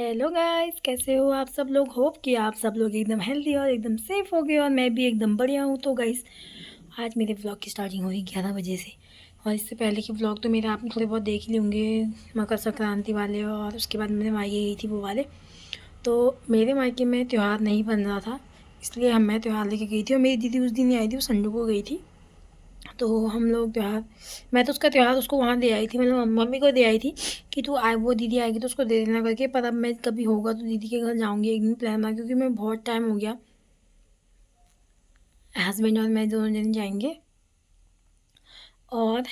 Hello guys, कैसे हो आप सब लोग। होप कि आप सब लोग एकदम हेल्दी और एकदम सेफ हो गए और मैं भी एकदम बढ़िया हूँ। तो गाइस, आज मेरे व्लॉग की स्टार्टिंग हुई 11 बजे से। और इससे पहले के व्लॉग तो मेरे आपने थोड़े बहुत देख ही होंगे, मकर संक्रांति वाले, और उसके बाद मैंने मायके गई थी वो वाले। तो मेरे मायके में त्यौहार नहीं बन रहा था, इसलिए मैं त्यौहार लेके गई थी और मेरी दीदी उस दिन नहीं आई थी, वो संडे को गई थी। तो हम लोग त्यौहार, मैं तो उसका त्यौहार उसको वहाँ दे आई थी, मतलब मम्मी को दे आई थी कि तू आए, वो दीदी आएगी तो उसको दे देना करके। पर अब मैं कभी होगा तो दीदी के घर जाऊँगी एक दिन प्लान बना, क्योंकि मैं बहुत टाइम हो गया। हस्बैंड और मैं दोनों जने जाएंगे। और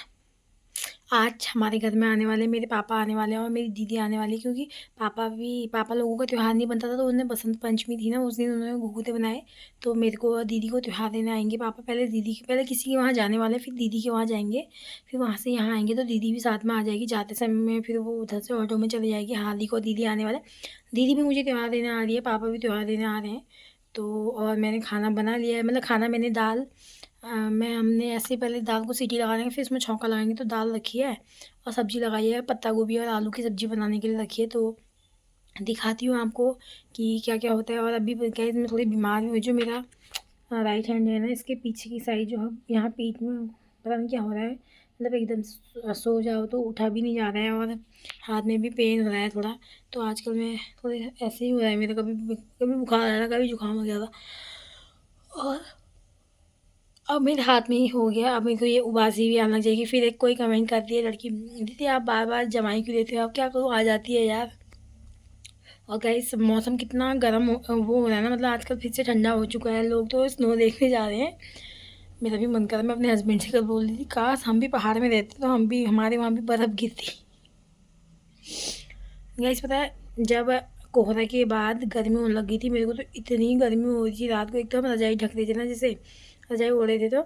आज हमारे घर में आने वाले मेरे पापा आने वाले हैं और मेरी दीदी आने वाली है, क्योंकि पापा लोगों का त्यौहार नहीं बनता था, तो उन्हें बसंत पंचमी थी ना, उस दिन उन्होंने घुघुते बनाए। तो मेरे को और दीदी को त्यौहार देने आएंगे पापा। पहले किसी के वहाँ जाने वाले, फिर दीदी के वहाँ जाएंगे, फिर वहाँ से यहाँ आएंगे। तो दीदी भी साथ में आ जाएगी जाते समय में, फिर वो उधर से ऑटो में चली जाएगी। हार्दिक और दीदी आने वाले, दीदी भी मुझे त्यौहार देने आ रही है, पापा भी त्यौहार देने आ रहे हैं। तो और मैंने खाना बना लिया है, मतलब खाना मैंने दाल हमने ऐसे पहले दाल को सीटी लगा देंगे, फिर इसमें छौंका लगाएंगे। तो दाल रखी है और सब्ज़ी लगाई है, पत्ता गोभी और आलू की सब्ज़ी बनाने के लिए रखी है। तो दिखाती हूँ आपको कि क्या क्या होता है। और अभी क्या है, मैं थोड़ी बीमार भी हुई। जो मेरा राइट हैंड है ना, इसके पीछे की साइड जो है, यहाँ पीठ में पता नहीं क्या हो रहा है, मतलब एकदम सो जाओ तो उठा भी नहीं जा रहा है, और हाथ में भी पेन हो रहा है थोड़ा। तो आजकल मैं थोड़े ऐसे ही हो रहा है मेरा, कभी कभी बुखार आ रहा था, कभी जुकाम हो गया था। और अब मेरे हाथ में ही हो गया। अब मेरे को ये उबासी भी आने लग जाएगी। फिर एक कोई कमेंट करती है लड़की, दीदी आप बार बार जमाई क्यों लेते हो, अब क्या करूँ, आ जाती है यार। और गाइस, मौसम कितना गर्म वो हो रहा है ना, मतलब आजकल फिर से ठंडा हो चुका है। लोग तो स्नो देखने जा रहे हैं। मेरा भी मन कर रहा है। मैं अपने हस्बैंड से कल बोल रही थी, काश हम भी पहाड़ में रहते तो हम भी, हमारे वहाँ भी बर्फ़ गिरती। गाइस पता है, जब कोहरा के बाद गर्मी होने लगी थी, मेरे को तो इतनी गर्मी हो रही थी रात को। एक तो हम रजाई ढक रहे थे ना, जैसे रजाई ओढ़ रहे थे, तो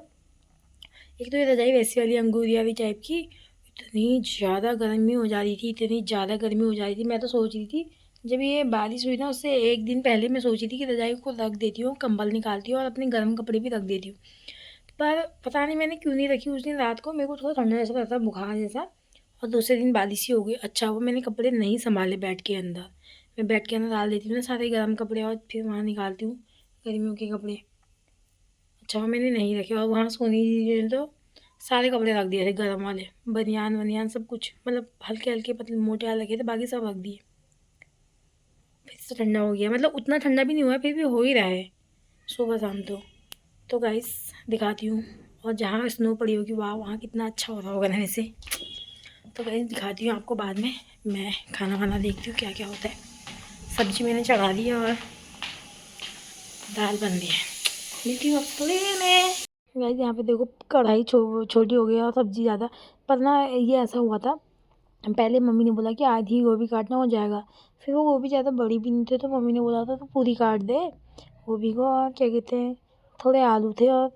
एक तो ये रजाई वैसी वाली अंगूरी वाली टाइप की, इतनी ज़्यादा गर्मी हो जा रही थी, इतनी ज़्यादा गर्मी हो जा रही थी। मैं तो सोच रही थी, जब ये बारिश हुई ना उससे एक दिन पहले मैं सोची थी कि रजाई को रख देती हूँ, कंबल निकालती हूँ और अपने गर्म कपड़े भी रख देती हूँ। पर पता नहीं मैंने क्यों नहीं रखी उस दिन रात को। मेरे को थोड़ा ठंडा जैसा लगता, बुखार जैसा। और दूसरे दिन बारिश ही हो गई। अच्छा वो मैंने कपड़े नहीं संभाले बेड के अंदर। मैं बेड के अंदर डाल देती हूँ ना सारे गर्म कपड़े, और फिर वहाँ निकालती हूँ गर्मियों के कपड़े। अच्छा वो मैंने नहीं रखे, और वहाँ सोनी जी ने तो सारे कपड़े रख दिए थे गर्म वाले, बनियान वनियान सब कुछ, मतलब हल्के हल्के पतले मोटे वाले रखे थे, बाकी सब रख दिए। फिर से ठंडा हो गया, मतलब उतना ठंडा भी नहीं हुआ, फिर भी हो ही रहा है सुबह शाम। तो गाइस दिखाती हूँ। और जहाँ स्नो पड़ी होगी वाह, वहाँ कितना अच्छा हो रहा होगा ना वैसे। तो गाइस दिखाती हूँ आपको बाद में। मैं खाना वाना देखती हूँ क्या क्या होता है। सब्जी मैंने चढ़ा दी है और दाल बन रही है। मिलती हूँ आपको में। गाइस यहाँ पे देखो, कढ़ाई छोटी हो गई और सब्जी ज़्यादा। पर ना ये ऐसा हुआ था, पहले मम्मी ने बोला कि आधी गोभी काटना हो जाएगा। फिर वो गोभी ज़्यादा बड़ी भी नहीं थे, तो मम्मी ने बोला था तो पूरी काट दे गोभी को। और क्या कहते हैं, थोड़े आलू थे और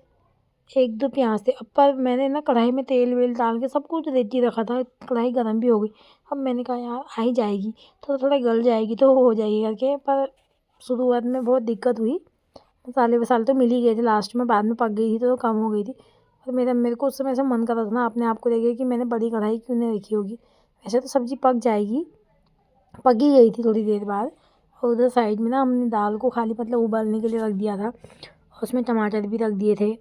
एक दो प्याज थे। अब पर मैंने ना कढ़ाई में तेल वेल डाल के सब कुछ रेडी रखा था, कढ़ाई गर्म भी हो गई। अब मैंने कहा यार आ ही जाएगी, थोड़ा थोड़ा गल जाएगी तो हो जाएगी करके। पर शुरुआत में बहुत दिक्कत हुई। मसाले वसाले तो मिल ही गए थे लास्ट में, बाद में पक गई थी तो कम हो गई थी। पर मेरे को उस समय ऐसा मन कर रहा था ना अपने आप को देखे कि मैंने बड़ी कढ़ाई क्यों नहीं रखी होगी। वैसे तो सब्ज़ी पक जाएगी, पक ही गई थी थोड़ी देर बाद। और उधर साइड में ना हमने दाल को खाली मतलब उबालने के लिए रख दिया था, और उसमें टमाटर भी रख दिए थे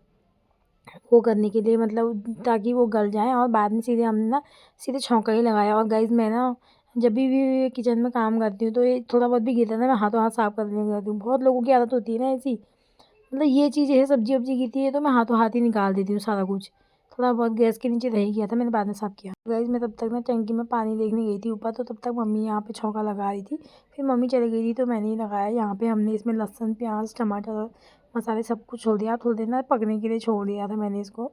वो करने के लिए, मतलब ताकि वो गल जाए। और बाद में सीधे हमने ना सीधे छौंका ही लगाया। और गाइस मैं ना जब भी किचन में काम करती हूँ तो ये थोड़ा बहुत भी गिरता है ना, मैं हाथों हाथ साफ़ करने करती हूँ। बहुत लोगों की आदत होती है ना ऐसी, मतलब ये चीज़ है, सब्जी वब्जी गिरती है तो मैं हाथों हाथ ही निकाल देती हूँ सारा कुछ। थोड़ा बहुत गैस के नीचे रह ही गया था, मैंने बाद में साफ़ किया। गाइस मैं तब तक ना टंकी में पानी देखने गई थी ऊपर, तो तब तक मम्मी यहाँ पे छौंका लगा रही थी। फिर मम्मी चली गई थी तो मैंने ही लगाया। यहाँ पे हमने इसमें लहसुन प्याज टमाटर और मसाले सब कुछ छोड़ दिया। थोड़ी देर ना पकने के लिए छोड़ दिया था मैंने इसको।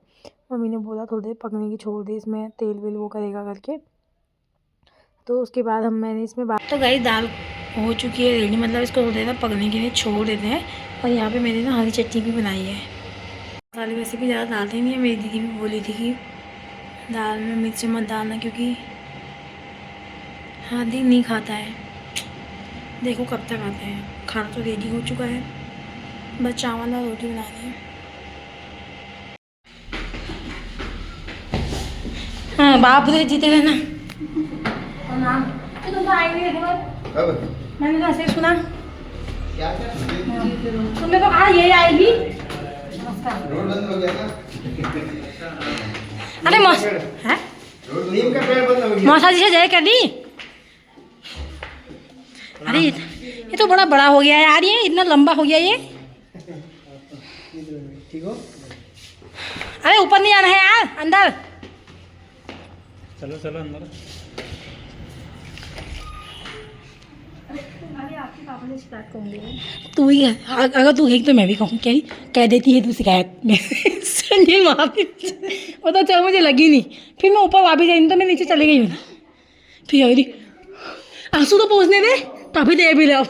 मम्मी ने बोला थोड़ी देर पकने की छोड़ दे, इसमें तेल वेल वो करेगा करके। तो उसके बाद मैंने इसमें तो गाइस दाल हो चुकी है रेडी, मतलब इसको थोड़ी देर पकने के लिए छोड़ देते हैं। और यहाँ पे मैंने ना हरी चटनी भी बनाई है। मसाले वैसे भी ज़्यादा डालते नहीं है, मेरी दीदी भी बोली थी कि दाल में मिर्च मत डालना, क्योंकि हार्दिक नहीं खाता है। देखो कब तक आता है। खाना तो रेडी हो चुका है, बस चावल और रोटी बनानी है। हाँ बाप रे जीते गए ना। तो तुम आएंगे अब मैंने तो ऐसे सुना, क्या क्या तुमने तो कहा ये आएगी। नमस्कार। रोड बंद हो गया ना। अरे है नीम का पेड़ बंद हो गया। मौसा जी से जय कर दी। अरे ये तो बड़ा बड़ा हो गया है यार, ये इतना लंबा हो गया ये। ठीक हो? अरे ऊपर नहीं जाना है यार, अंदर। चलो चलो अंदर। तू ही अगर तू है तो मैं भी कहूँ, क्या कह देती है तू शिकायत में। संजय माफी वो तो चल मुझे लगी नहीं, फिर मैं ऊपर वापस आई तो मैं नीचे चली गई हूँ ना। फिर कह रही आंसू तो पहुँचने दे, तभी दे भी लो।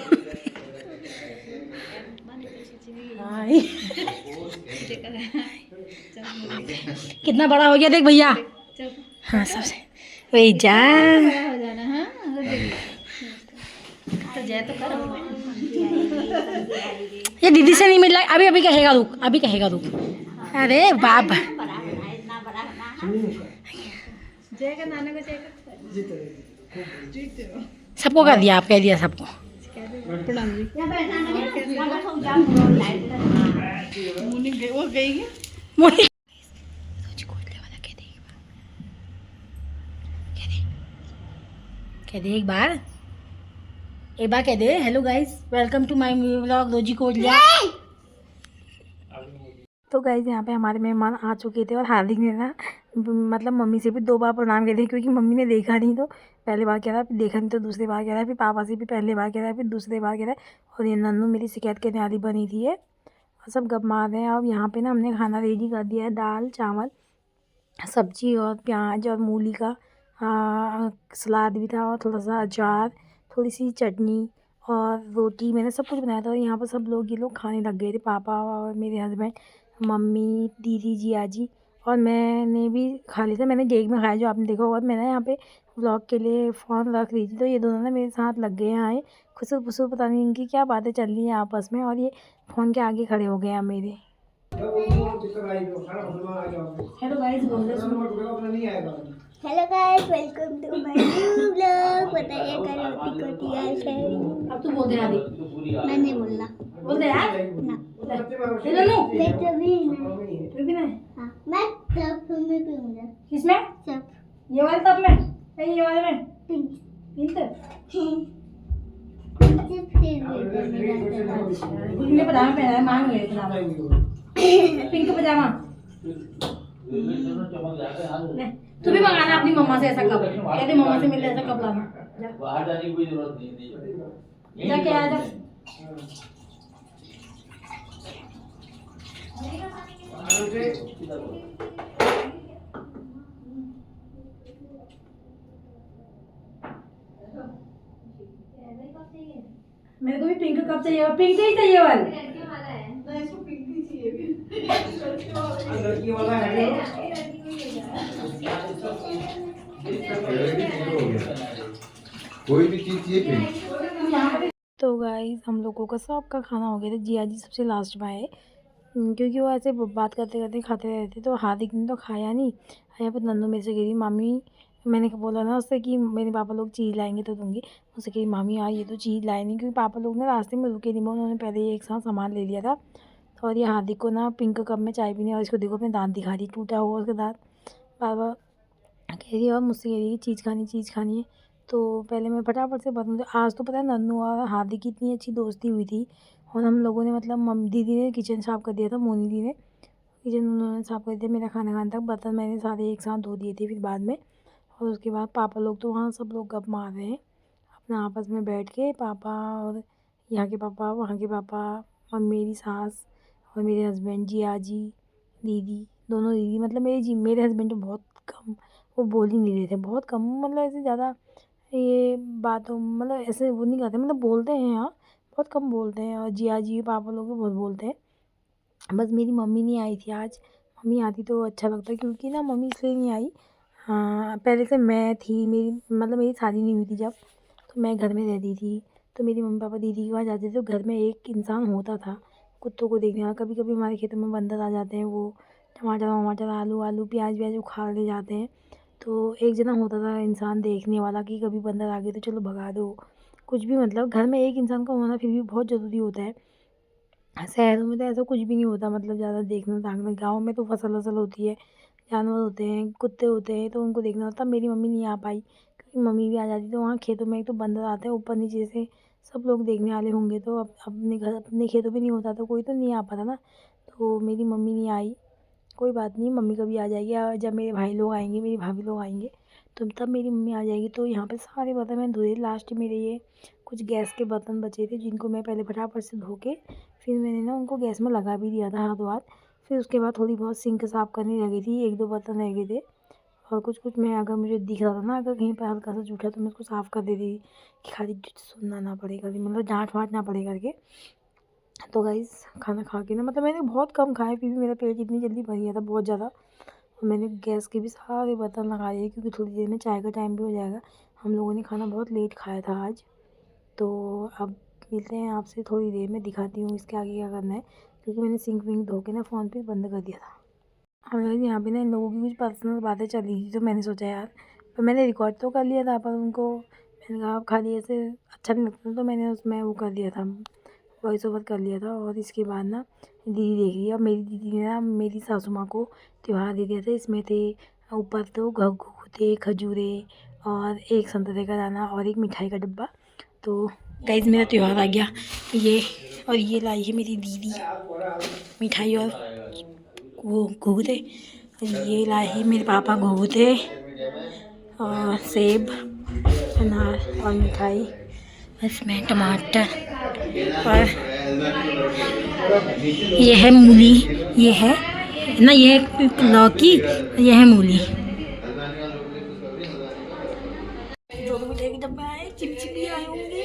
कितना बड़ा हो गया देख भैया। हाँ सबसे वही जा ये दीदी से नहीं मिल रहा, अभी अभी कहेगा रुक, अभी कहेगा रुक। अरे बाप सबको कर दिया, आप कह दिया सबको। मोनी कह दे एक बार कह दे hello guys, welcome to my vlog Rozy Kotlia. तो गाइस यहाँ पे हमारे मेहमान आ चुके थे और हार्दिक ने ना मतलब मम्मी से भी 2 बार प्रणाम किए थे, क्योंकि मम्मी ने देखा नहीं, तो पहली बार कह रहा, फिर देखा नहीं तो दूसरी बार कह रहा, फिर पापा से भी पहली बार कह रहा, फिर दूसरी बार कह रहा। और ये नन्नू मेरी शिकायत करने वाली बनी थी है, और सब गप मार रहे हैं। अब यहाँ पे ना हमने खाना रेडी कर दिया है, दाल चावल सब्जी और प्याज और मूली का सलाद भी था, और थोड़ा सा अचार, थोड़ी सी चटनी और रोटी, मैंने सब कुछ बनाया था। और यहाँ पर सब लोग ये लोग खाने लग गए थे, पापा और मेरे हस्बैंड, मम्मी, दीदी, जिया जी, और मैंने भी खा लिया था। मैंने केक में खाया जो आपने देखा होगा। मैंने यहाँ पे व्लॉग के लिए फ़ोन रख रही थी, तो ये दोनों ना मेरे साथ लग गए हैं, आए खुसर फुसर, पता नहीं इनकी क्या बातें चल रही हैं आपस में, और ये फ़ोन के आगे खड़े हो गए हैं मेरे। Hello guys, hello guys, welcome to my new vlog. बताइए कल रोटी को तैयार है। अब तू बोल दे आदि, मैं नहीं बोलना। बोल दे यार ना ले लो मैं कभी नहीं। तू भी नहीं। हाँ, मैं सब में पीऊंगा। किसमें? सब ये वाले तब में नहीं, ये वाले में पिंक पिंक ने पजामा पहना है, मांग ले पजामा, पिंक पजामा। ले, तू भी मंगाना अपनी मम्मा से ऐसा कप, कहते मम्मा से मिलने ऐसा कप लाना। बाहर जाने की कोई जरूरत नहीं, जा क्या आया मेरे को भी पिंक कप चाहिए, पिंक ही चाहिए वाला। कोई भी चीज चाहिए। तो गाइस हम लोगों का सबका खाना हो गया था, जिया जी सबसे लास्ट में आए, क्योंकि वो ऐसे बात करते करते खाते रहते, तो हार्दिक ने तो खाया नहीं। यहाँ पर नन्नू मेरे से कह रही मामी, मैंने बोला ना उससे कि मेरे पापा लोग चीज़ लाएंगे तो दूंगी, उससे कही मामी यार ये तो चीज़ लाए नहीं, क्योंकि पापा लोग ना रास्ते में रुके नहीं, उन्होंने पहले ही एक साथ सामान ले लिया था। तो और ये हार्दिक को ना पिंक कप में चाय पीनी, और इसको देखो अपने दांत दिखा रही, टूटा हुआ उसका दांत, बार बार कह रही है, और मुझसे कह रही है चीज़ खानी है। तो पहले मैं फटाफट से बता दूँ, आज तो पता है नन्नू और हार्दिक की इतनी अच्छी दोस्ती हुई थी, और हम लोगों ने मतलब दीदी ने किचन साफ़ कर दिया था, मोनी दी ने किचन उन्होंने साफ़ कर दिया, मेरा खाना खाने तक बर्तन मैंने सारे एक साथ धो दिए थे फिर बाद में। और उसके बाद पापा लोग तो वहाँ सब लोग गप मार रहे हैं अपना आपस में बैठ के, पापा और यहाँ के पापा, वहाँ के पापा, और मेरी सास और मेरे हस्बैंड, जिया जी, दीदी, दोनों दीदी, मतलब मेरे हस्बैंड तो बहुत कम, वो बोल ही नहीं रहे थे, बहुत कम, मतलब ऐसे ज़्यादा ये बातों मतलब ऐसे वो नहीं करते, मतलब बोलते हैं हाँ, बहुत कम बोलते हैं। और जिया जी पापा लोग भी बहुत बोलते हैं। बस मेरी मम्मी नहीं आई थी आज, मम्मी आती तो अच्छा लगता, क्योंकि ना मम्मी इसलिए नहीं आई, हाँ पहले से मैं थी, मेरी शादी नहीं हुई थी जब, तो मैं घर में रहती थी, तो मेरी मम्मी पापा दीदी के वहाँ जाते थे, तो घर में एक इंसान होता था कुत्तों को देखने वाला। कभी कभी हमारे खेतों में बंदर आ जाते हैं, वो टमाटर वमाटर, आलू प्याज व्याज उखाड़ ले जाते हैं, तो एक जना होता था इंसान देखने वाला कि कभी बंदर आ गए तो चलो भगा दो, कुछ भी मतलब घर में एक इंसान का होना फिर भी बहुत ज़रूरी होता है। शहरों में तो ऐसा कुछ भी नहीं होता, मतलब ज़्यादा देखना ताकना। गाँव में तो फसल वसल होती है, जानवर होते हैं, कुत्ते होते हैं, तो उनको देखना होता। मेरी मम्मी नहीं आ पाई क्योंकि मम्मी भी आ जाती तो वहाँ खेतों में एक तो बंदर आते हैं ऊपर नीचे से, सब लोग देखने वाले होंगे, तो अब अपने घर अपने खेतों में नहीं होता तो कोई तो नहीं आ पाता ना, तो मेरी मम्मी नहीं आई। कोई बात नहीं, मम्मी कभी आ जाएगी। जब मेरे भाई लोग आएंगे, मेरी भाभी लोग आएंगे, तो तब मेरी मम्मी आ जाएगी। तो यहाँ पे सारे बर्तन मैंने धोए। लास्ट मेरे ये कुछ गैस के बर्तन बचे थे जिनको मैं पहले फटाफट से धो के फिर मैंने ना उनको गैस में लगा भी दिया था हाथों हाथ। फिर उसके बाद थोड़ी बहुत सिंक साफ़ करनी रह गई थी, 1-2 बर्तन रह गए थे। और कुछ मैं अगर मुझे दिख रहा था ना, अगर कहीं पर हल्का सा जूठा, तो मैं उसको साफ़ कर देती थी कि खाली सुनना ना पड़े, खाली मतलब डाँट वाँट ना पड़े करके। तो गाइस खाना खा के ना, मतलब मैंने बहुत कम खाया फिर भी मेरा पेट इतनी जल्दी भर गया था, बहुत ज़्यादा। और मैंने गैस के भी सारे बर्तन लगा लिए क्योंकि थोड़ी देर में चाय का टाइम भी हो जाएगा। हम लोगों ने खाना बहुत लेट खाया था आज। तो अब मिलते हैं आपसे थोड़ी देर में, दिखाती हूँ इसके आगे क्या करना है, क्योंकि मैंने सिंक विंक धो के ना फ़ोन पे बंद कर दिया था। और यहाँ पे ना इन लोगों की कुछ पर्सनल बातें चल रही थी, तो मैंने सोचा यार, पर मैंने रिकॉर्ड तो कर लिया था, पर उनको मैंने कहा खाली ऐसे अच्छा नहीं लगता, तो मैंने उसमें वो कर दिया था, वॉइस ओवर कर लिया था। और इसके बाद ना दीदी देख रही है। और मेरी दीदी ने ना मेरी सासू माँ को त्योहार दे दिया था। इसमें थे ऊपर तो घुघू थे, खजूरे और एक संतरे का दाना और एक मिठाई का डब्बा। तो गाइस मेरा त्योहार आ गया ये। और ये लाई है मेरी दीदी मिठाई और वो घुघू थे। और ये लाई है मेरे पापा घुघू थे और सेब, अनार और मिठाई। इसमें टमाटर और ये है मूली, ये है ना, ये है लौकी, ये है मूली। जो भी मिठाई के डब्बे आए, चिपचिपी आए होंगे।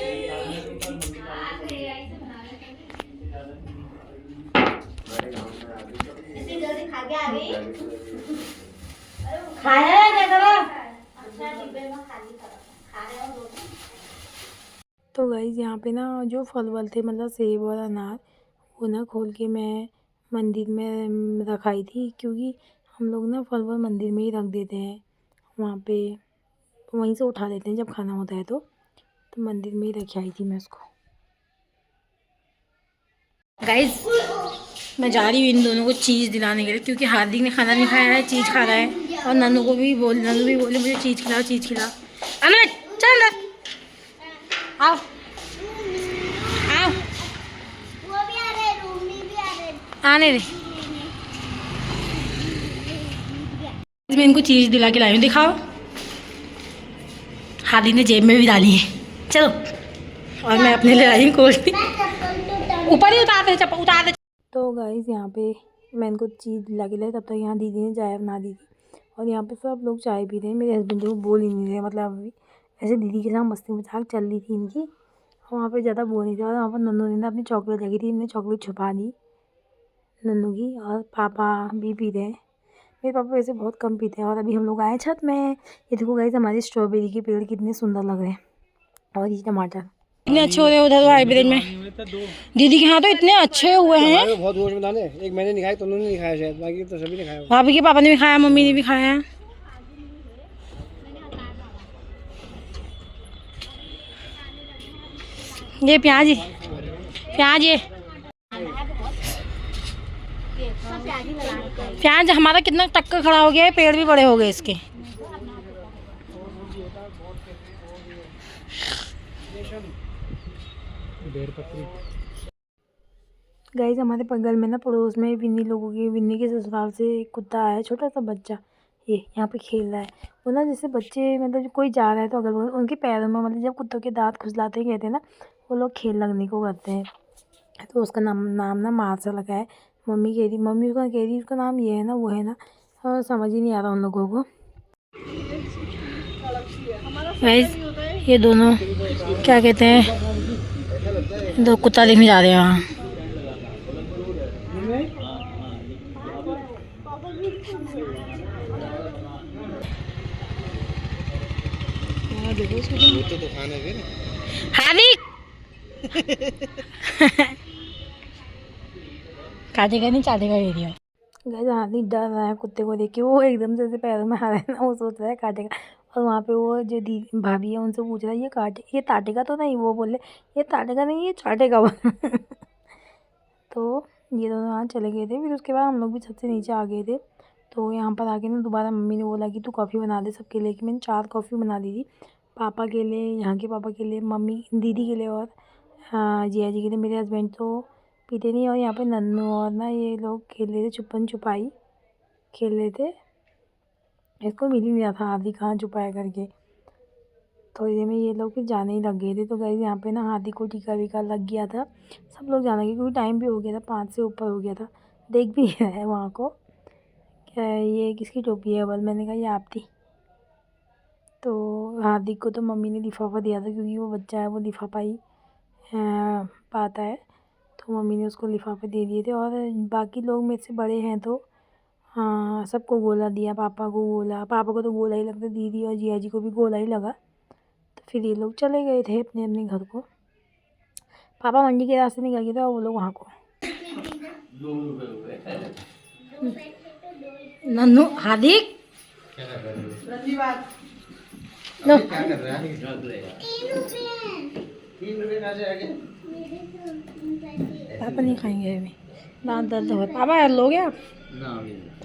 खाया है क्या करो? तो गाइज़ यहाँ पे ना जो फल वल थे, मतलब सेब और अनार, वो ना खोल के मैं मंदिर में रखाई थी, क्योंकि हम लोग ना फल वल मंदिर में ही रख देते हैं, वहाँ पे वहीं से उठा लेते हैं जब खाना होता है। तो मंदिर में ही रखी आई थी मैं उसको। गाइज़ मैं जा रही हूँ इन दोनों को चीज़ दिलाने के लिए, क्योंकि हार्दिक ने खाना नहीं खाया है, चीज़ खा रहा है। और नन्नू भी बोले मुझे चीज़ खिलाओ, चीज़ खिलाओ। अमृत चल अंदर, आओ आओ, वो भी आ रहे, रूमी भी आ रहे। आने दे। मैं इनको चीज़ दिला के लाई हूँ, दिखाओ। हार्दिक ने जेब में भी डाली है, चलो। और मैं अपने लिए लाई हूँ कोल्ड ड्रिंक, ऊपर ही उतार दे, चप्पल उतार दे। तो गाइस यहाँ पे मैं इनको चीज़ दिला के लाई, तब तक यहाँ दीदी ने चाय बना दी थी। और यहाँ पे सब लोग चाय पी रहे हैं। मेरे हस्बैंड को बोल ही नहीं रहे, मतलब अभी ऐसे दीदी के साथ मस्ती मजाक चल रही थी इनकी, वहाँ पे ज़्यादा बोल नहीं था। और वहाँ पर नन्नू ने ना अपनी चॉकलेट लगी थी, इन्होंने चॉकलेट छुपा दी नन्नू की। और पापा भी पी रहे हैं। मेरे पापा वैसे बहुत कम पीते हैं। और अभी हम लोग आए छत में। ये देखो गाइस हमारी स्ट्रॉबेरी के पेड़ कितने सुंदर लग रहे हैं, और ये टमाटर इतने अच्छे हो रहे हैं उधर हाइब्रिड में। दीदी के यहाँ तो इतने अच्छे हुए हैं। बहुत जोश में डाले, एक मैंने नहीं खाया, तुमने नहीं खाया शायद, बाकी तो सभी ने खाया। भाभी के पापा ने भी खाया, मम्मी ने भी खाया। ये प्याज प्याज, ये प्याज हमारा कितना टक्कर खड़ा हो गया है, पेड़ भी बड़े हो गए इसके। गाइस हमारे बगल में ना पड़ोस में विन्नी के ससुराल से एक कुत्ता आया, छोटा सा बच्चा, ये यहाँ पे खेल रहा है। वो ना जैसे बच्चे, मतलब कोई जा रहा है तो अगल बगल उनके पैरों में, मतलब जब कुत्तों के दांत खुजलाते कहते हैं ना, वो लोग खेल लगने को करते हैं। तो उसका नाम ना मार्शल लगा है। मम्मी उसका कह रही उसका नाम ये है ना, वो है ना, और समझ ही नहीं आ रहा उन लोगों को। गाइस ये दोनों क्या कहते हैं, दो कुत्ता देखने जा रहे हैं वहाँ। हार्दिक काटेगा नहीं, चाटेगा एरिया। गाइस हार्दिक डर रहा है कुत्ते को देख के, वो एकदम से पैरों में आ रहा है ना, वो सोच रहा है काटेगा। और वहाँ पे वो जो दी भाभी है उनसे पूछ रहा है ये ताटेगा तो नहीं, वो बोले ये ताटेगा नहीं ये चाटेगा। तो ये दोनों वहाँ चले गए थे। फिर उसके बाद हम लोग भी छत से नीचे आ गए थे। तो यहाँ पर आके ना दोबारा मम्मी ने बोला कि तू कॉफ़ी बना दे सबके लिए, कि मैंने 4 कॉफ़ी बना दी थी, पापा के लिए, यहाँ के पापा के लिए, मम्मी दीदी के लिए और जिया जी के लिए। मेरे हस्बैंड तो पीते नहीं। और यहाँ पे नन्नू और ना ये लोग खेल रहे थे, छुपन छुपाई खेल रहे थे। इसको मिल ही नहीं रहा था हाथी कहाँ छुपाया करके। थोड़ी देर में ये लोग फिर जाने ही लग गए थे। तो गाइस यहाँ पे ना हाथी को टीका वीका लग गया था, सब लोग जाने लगे क्योंकि टाइम भी हो गया था, 5 से ऊपर हो गया था। देख भी रहा है वहाँ को, क्या ये किसकी टोपी है बल, मैंने कहा ये आपकी। तो हार्दिक को तो मम्मी ने लिफाफा दिया था क्योंकि वो बच्चा है, वो लिफाफा ही पाता है। तो मम्मी ने उसको लिफाफे दे दिए थे। और बाकी लोग मेरे से बड़े हैं तो हाँ सबको गोला दिया, पापा को गोला, पापा को तो गोला ही लगता, दीदी और जिया जी को भी गोला ही लगा। तो फिर ये लोग चले गए थे अपने अपने घर को। पापा मंडी के रास्ते निकल गए थे और वो लोग वहाँ को। नन्नू हार्दिक लो, पापा नहीं खाएंगे अभी, दांत दर्द हो। पापा लोगे आप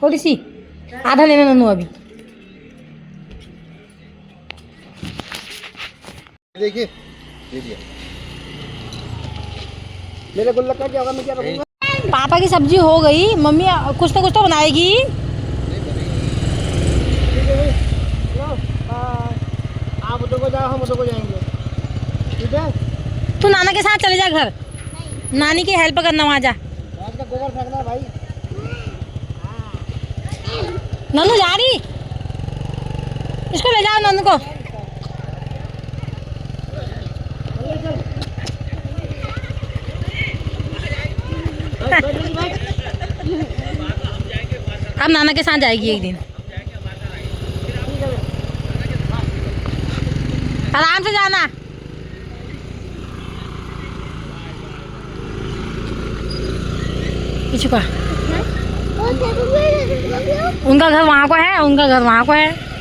थोड़ी सी, आधा लेना नन्नू अभी। देखिए ये दिया मेरे गुल्लक का क्या होगा, मैं क्या करूँगा। पापा की सब्जी हो गई, मम्मी कुछ तो बनाएगी। आप उधर को जाओ, हम उधर को जाएंगे, ठीक है। तू नाना के साथ चले जा घर, नानी की हेल्प करना वहाँ जा। आज का गोबर फेंकना है भाई। नन्नू जा रही, इसको ले जाओ नन्नू को। अब नाना के साथ जाएगी एक दिन, आराम से जाना। पीछे का उनका घर वहाँ को है, उनका घर वहाँ को है।